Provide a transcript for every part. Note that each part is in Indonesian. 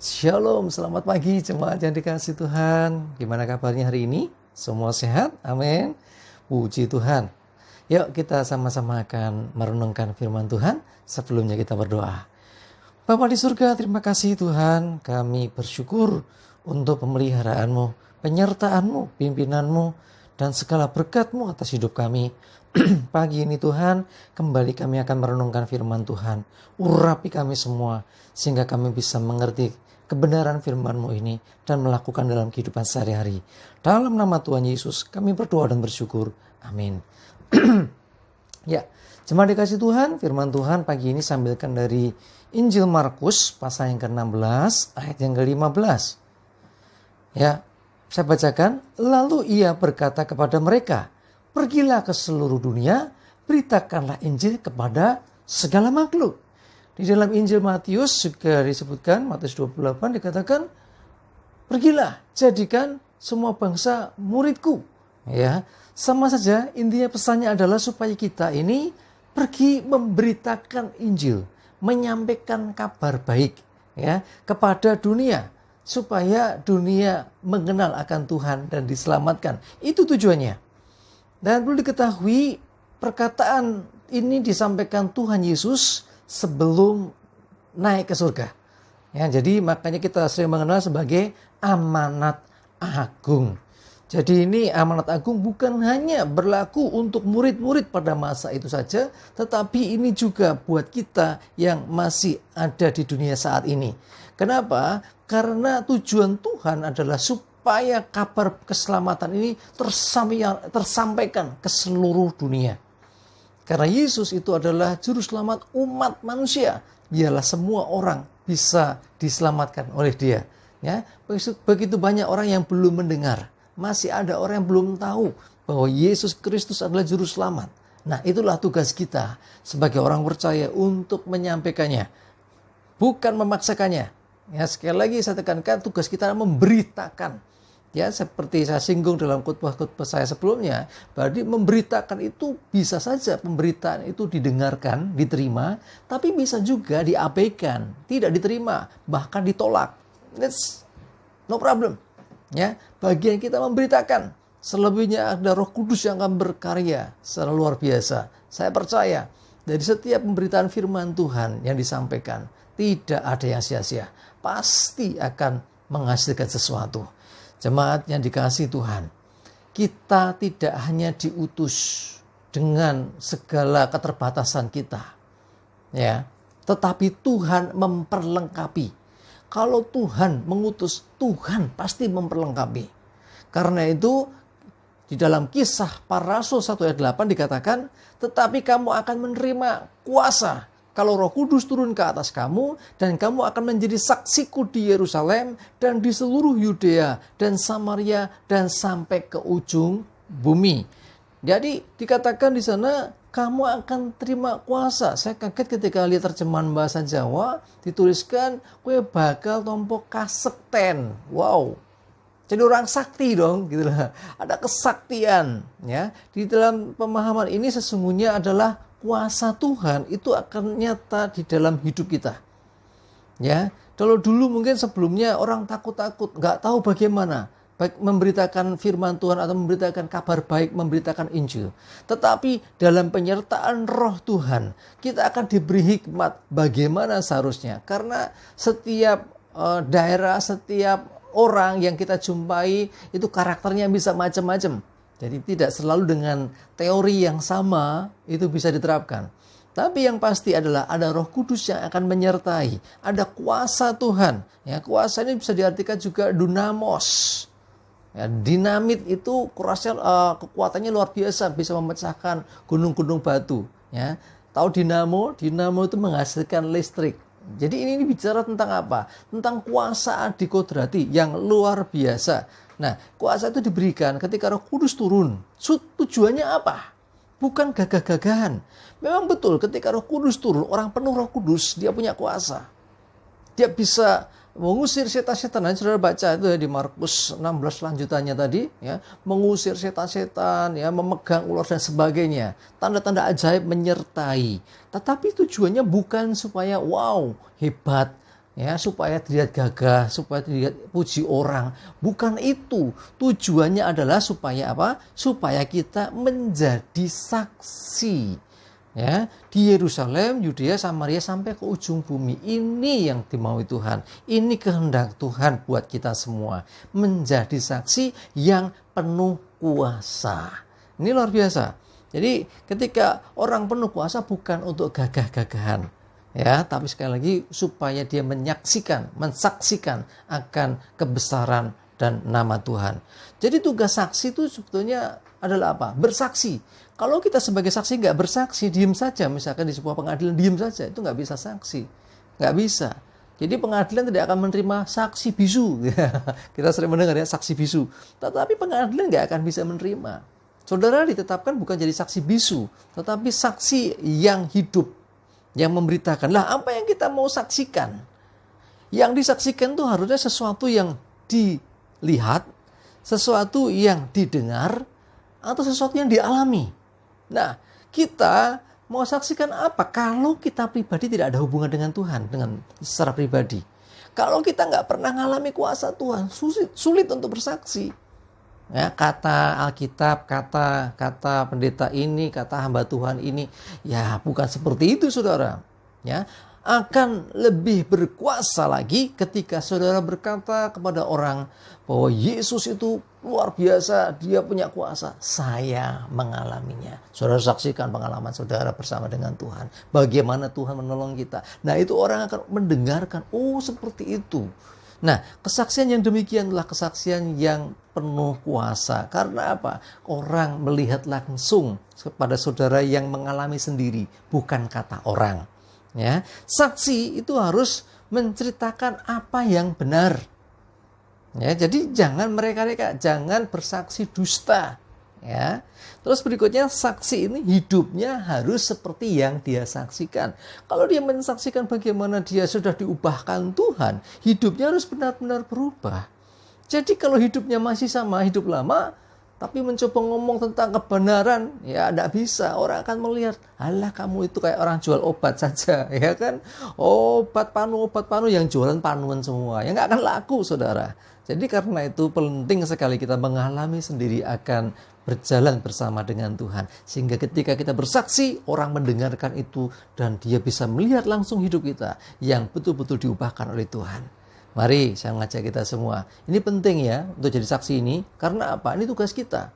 Shalom, selamat pagi jemaat yang dikasihi Tuhan. Gimana kabarnya hari ini? Semua sehat? Amin. Puji Tuhan. Yuk kita sama-sama akan merenungkan firman Tuhan. Sebelumnya kita berdoa. Bapa di surga, terima kasih Tuhan. Kami bersyukur untuk pemeliharaan-Mu, penyertaan-Mu, pimpinanmu, dan segala berkat-Mu atas hidup kami. Pagi ini Tuhan, kembali kami akan merenungkan firman Tuhan. Urapi kami semua, sehingga kami bisa mengerti kebenaran firman-Mu ini dan melakukan dalam kehidupan sehari-hari. Dalam nama Tuhan Yesus, kami berdoa dan bersyukur. Amin. Ya, jemaat dikasih Tuhan, firman Tuhan pagi ini sambilkan dari Injil Markus, pasal yang ke-16, ayat yang ke-15. Ya, saya bacakan. Lalu ia berkata kepada mereka, pergilah ke seluruh dunia, beritakanlah Injil kepada segala makhluk. Di dalam Injil Matius juga disebutkan, Matius 28 dikatakan, pergilah, jadikan semua bangsa muridku. Ya, sama saja intinya pesannya adalah supaya kita ini pergi memberitakan Injil, menyampaikan kabar baik ya kepada dunia, supaya dunia mengenal akan Tuhan dan diselamatkan. Itu tujuannya. Dan perlu diketahui, perkataan ini disampaikan Tuhan Yesus sebelum naik ke surga. Ya, jadi makanya kita sering mengenal sebagai amanat agung. Jadi ini amanat agung bukan hanya berlaku untuk murid-murid pada masa itu saja, tetapi ini juga buat kita yang masih ada di dunia saat ini. Kenapa? Karena tujuan Tuhan adalah supaya kabar keselamatan ini tersampaikan ke seluruh dunia. Karena Yesus itu adalah juru selamat umat manusia. Biarlah semua orang bisa diselamatkan oleh Dia. Ya, begitu banyak orang yang belum mendengar. Masih ada orang yang belum tahu bahwa Yesus Kristus adalah juru selamat. Nah, itulah tugas kita sebagai orang percaya untuk menyampaikannya, bukan memaksakannya. Ya, sekali lagi saya tekankan, tugas kita memberitakan. Ya, seperti saya singgung dalam khotbah-khotbah saya sebelumnya, berarti memberitakan itu bisa saja pemberitaan itu didengarkan, diterima, tapi bisa juga diabaikan, tidak diterima, bahkan ditolak. That's no problem. Ya, bagian kita memberitakan. Selebihnya ada Roh Kudus yang akan berkarya secara luar biasa. Saya percaya dari setiap pemberitaan firman Tuhan yang disampaikan, tidak ada yang sia-sia. Pasti akan menghasilkan sesuatu. Jemaat yang dikasihi Tuhan, kita tidak hanya diutus dengan segala keterbatasan kita, ya, tetapi Tuhan memperlengkapi. Kalau Tuhan mengutus, Tuhan pasti memperlengkapi. Karena itu di dalam Kisah Para Rasul 1 ayat 8 dikatakan, tetapi kamu akan menerima kuasa kalau Roh Kudus turun ke atas kamu, dan kamu akan menjadi saksiku di Yerusalem dan di seluruh Yudea dan Samaria dan sampai ke ujung bumi. Jadi dikatakan di sana kamu akan terima kuasa. Saya kaget ketika lihat terjemahan bahasa Jawa dituliskan kue bakal tompo kasekten. Wow. Jadi orang sakti dong, gitu lah. Ada kesaktian, ya. Di dalam pemahaman ini sesungguhnya adalah kuasa Tuhan itu akan nyata di dalam hidup kita. Ya, kalau dulu mungkin sebelumnya orang takut-takut, nggak tahu bagaimana baik memberitakan firman Tuhan atau memberitakan kabar baik, memberitakan Injil. Tetapi dalam penyertaan Roh Tuhan, kita akan diberi hikmat bagaimana seharusnya. Karena setiap daerah, setiap orang yang kita jumpai itu karakternya bisa macam-macam. Jadi tidak selalu dengan teori yang sama itu bisa diterapkan. Tapi yang pasti adalah ada Roh Kudus yang akan menyertai. Ada kuasa Tuhan. Ya, kuasa ini bisa diartikan juga dunamos. Ya, dinamit itu kekuatannya luar biasa, bisa memecahkan gunung-gunung batu. Ya, tahu dinamo? Dinamo itu menghasilkan listrik. Jadi ini bicara tentang apa? Tentang kuasa adikodrati yang luar biasa. Nah, kuasa itu diberikan ketika Roh Kudus turun. Tujuannya apa? Bukan gagah-gagahan. Memang betul ketika Roh Kudus turun, orang penuh Roh Kudus, dia punya kuasa. Dia bisa mengusir setan-setan. Nanti saudara baca itu ya di Markus 16 lanjutannya tadi, ya, mengusir setan-setan, ya, memegang ular dan sebagainya. Tanda-tanda ajaib menyertai. Tetapi tujuannya bukan supaya wow, hebat, ya, supaya dilihat gagah, supaya dilihat puji orang. Bukan itu. Tujuannya adalah supaya apa? Supaya kita menjadi saksi. Ya, di Yerusalem, Yudea, Samaria sampai ke ujung bumi. Ini yang dimaui Tuhan. Ini kehendak Tuhan buat kita semua. Menjadi saksi yang penuh kuasa. Ini luar biasa. Jadi ketika orang penuh kuasa bukan untuk gagah-gagahan, ya, tapi sekali lagi supaya dia mensaksikan akan kebesaran dan nama Tuhan. Jadi tugas saksi itu sebetulnya adalah apa? Bersaksi. Kalau kita sebagai saksi nggak bersaksi, diem saja, misalkan di sebuah pengadilan diem saja, itu nggak bisa saksi, nggak bisa. Jadi pengadilan tidak akan menerima saksi bisu. Kita sering mendengar ya saksi bisu, tetapi pengadilan nggak akan bisa menerima. Saudara ditetapkan bukan jadi saksi bisu, tetapi saksi yang hidup, yang memberitakan. Lah, apa yang kita mau saksikan? Yang disaksikan itu harusnya sesuatu yang dilihat, sesuatu yang didengar, atau sesuatu yang dialami. Nah, kita mau saksikan apa? Kalau kita pribadi tidak ada hubungan dengan Tuhan, dengan secara pribadi. Kalau kita nggak pernah mengalami kuasa Tuhan, sulit untuk bersaksi. Ya, kata Alkitab, kata pendeta ini, kata hamba Tuhan ini, ya bukan seperti itu, saudara. Ya, akan lebih berkuasa lagi ketika saudara berkata kepada orang bahwa Yesus itu luar biasa, dia punya kuasa. Saya mengalaminya. Saudara saksikan pengalaman saudara bersama dengan Tuhan. Bagaimana Tuhan menolong kita. Nah, itu orang akan mendengarkan, oh seperti itu. Nah, kesaksian yang demikian adalah kesaksian yang penuh kuasa. Karena apa? Orang melihat langsung kepada saudara yang mengalami sendiri, bukan kata orang. Ya, saksi itu harus menceritakan apa yang benar. Ya, jadi jangan mereka-reka, jangan bersaksi dusta. Ya. Terus berikutnya, saksi ini hidupnya harus seperti yang dia saksikan. Kalau dia mensaksikan bagaimana dia sudah diubahkan Tuhan, hidupnya harus benar-benar berubah. Jadi kalau hidupnya masih sama, hidup lama, tapi mencoba ngomong tentang kebenaran, ya tidak bisa. Orang akan melihat, alah kamu itu kayak orang jual obat saja, ya kan? Obat panu yang jualan panuan semua, ya nggak akan laku, saudara. Jadi karena itu penting sekali kita mengalami sendiri akan berjalan bersama dengan Tuhan. Sehingga ketika kita bersaksi, orang mendengarkan itu dan dia bisa melihat langsung hidup kita yang betul-betul diubahkan oleh Tuhan. Mari saya mengajak kita semua. Ini penting ya untuk jadi saksi ini. Karena apa? Ini tugas kita.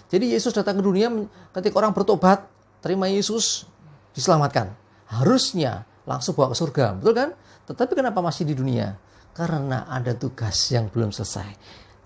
Jadi Yesus datang ke dunia ketika orang bertobat, terima Yesus, diselamatkan. Harusnya langsung bawa ke surga. Betul kan? Tetapi kenapa masih di dunia? Karena ada tugas yang belum selesai.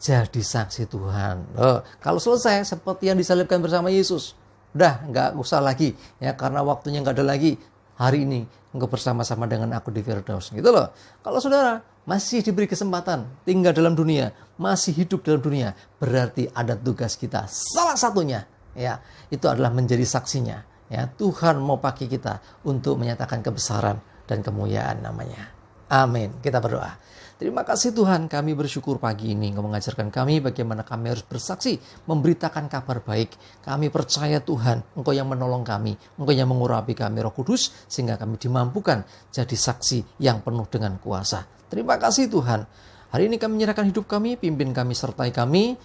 Jadi saksi Tuhan. Kalau selesai seperti yang disalibkan bersama Yesus, udah nggak usah lagi ya, karena waktunya nggak ada lagi. Hari ini engkau bersama-sama dengan aku di Firdaus, gitu loh. Kalau saudara masih diberi kesempatan tinggal dalam dunia, masih hidup dalam dunia, berarti ada tugas kita. Salah satunya ya itu adalah menjadi saksinya. Ya, Tuhan mau pakai kita untuk menyatakan kebesaran dan kemuliaan namanya. Amin. Kita berdoa. Terima kasih Tuhan, kami bersyukur pagi ini Engkau mengajarkan kami bagaimana kami harus bersaksi, memberitakan kabar baik. Kami percaya Tuhan, Engkau yang menolong kami, Engkau yang mengurapi kami Roh Kudus, sehingga kami dimampukan jadi saksi yang penuh dengan kuasa. Terima kasih Tuhan. Hari ini kami menyerahkan hidup kami, pimpin kami, sertai kami,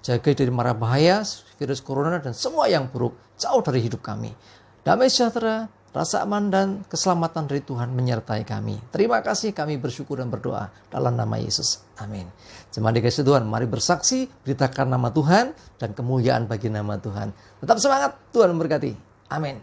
jaga dari mara bahaya, virus corona dan semua yang buruk, jauh dari hidup kami. Damai sejahtera, rasa aman dan keselamatan dari Tuhan menyertai kami. Terima kasih, kami bersyukur dan berdoa dalam nama Yesus. Amin. Jemaat dikasih Tuhan, mari bersaksi, beritakan nama Tuhan dan kemuliaan bagi nama Tuhan. Tetap semangat, Tuhan memberkati. Amin.